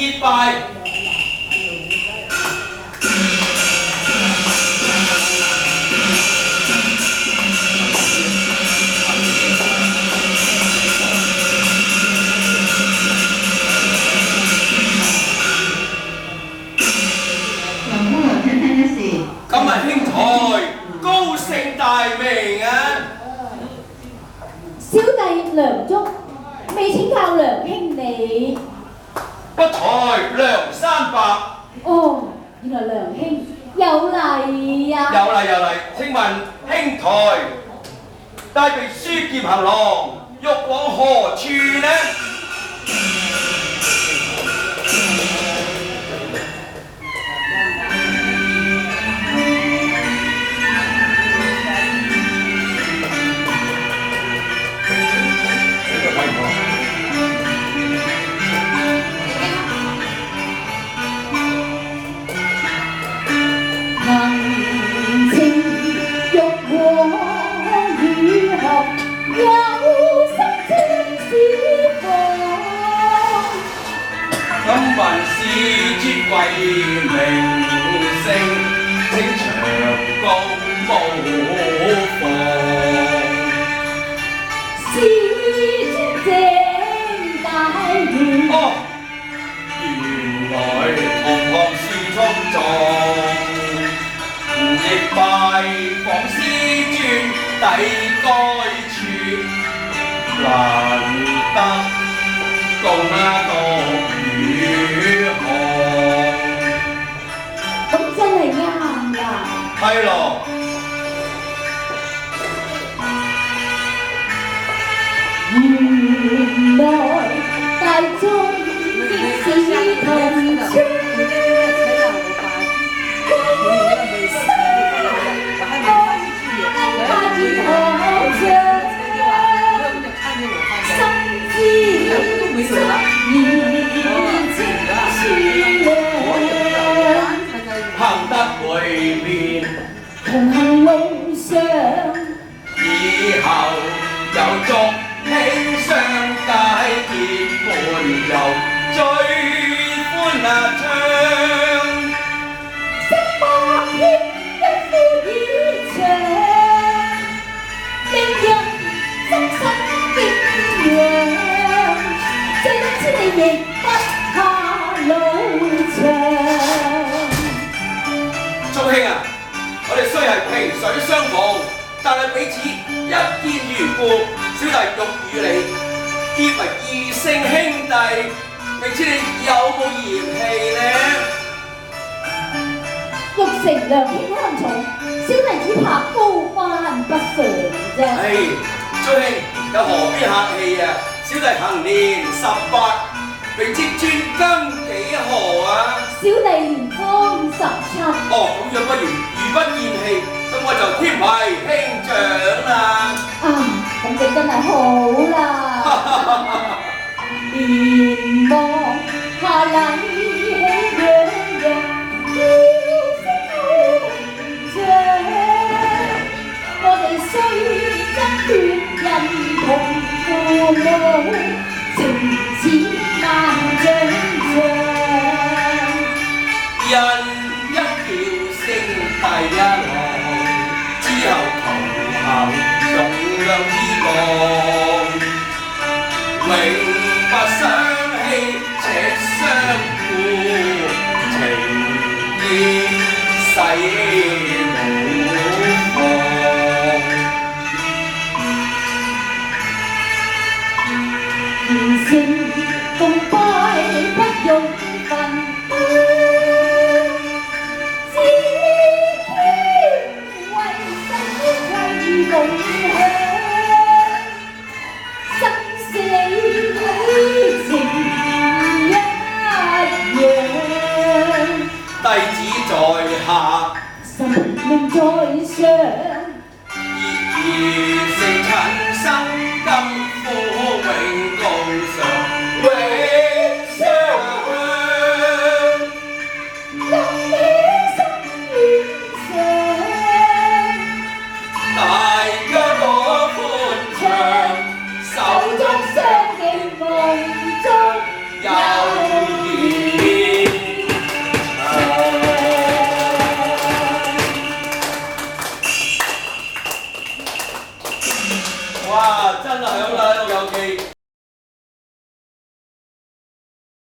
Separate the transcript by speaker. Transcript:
Speaker 1: 結拜。今日兄台高姓大名啊？
Speaker 2: 小弟梁祝未請教梁兄你。
Speaker 1: 不才梁山伯。
Speaker 2: 哦，原來梁兄有禮呀！
Speaker 1: 有禮，請問兄台帶備書劍行囊，欲往何處呢？今聞使節為名聲，稱長高無妨。
Speaker 2: 使節正大員。
Speaker 1: 哦，原來堂堂是聰壯，亦拜訪師尊抵該處，難得共讀語行。
Speaker 2: 咁真係啱啦。
Speaker 1: 係咯。
Speaker 2: 原來大眾的是同窗，歡聲愛見學長，心知心意情處良，
Speaker 1: 行得會面，
Speaker 2: 同行路上，
Speaker 1: 以後有續兄相解結伴遊，最歡暢。
Speaker 2: 百篇一呼與長，令人心生敬仰。這千里亦不怕路長。
Speaker 1: 祝兄啊，我哋雖係萍水相逢，但係彼此一見如故。小弟欲與你結為異姓兄弟，未知你有冇嫌棄呢？
Speaker 2: 欲成良兄看重，小弟只怕高攀不上啫。
Speaker 1: 唉，祝兄又何必客氣啊？小弟行年18，未知尊庚幾何啊？
Speaker 2: 小弟年方17。
Speaker 1: 哦，咁樣不如不厭棄，咁我就添為兄長啦。
Speaker 2: 啊，咁你真係好啦。連望下禮喜洋洋，叫聲好長。我哋雖則血人同父母，情似萬丈長。
Speaker 1: 人一叫聲第一行，之後同行重量之降，永不相欺且相顧，情意誓無妨。
Speaker 2: 言成共拜不用分。
Speaker 1: 弟子在下，
Speaker 2: 神明在上，
Speaker 1: 如成塵生金夫永共常，永相哇！真係好啦，有記。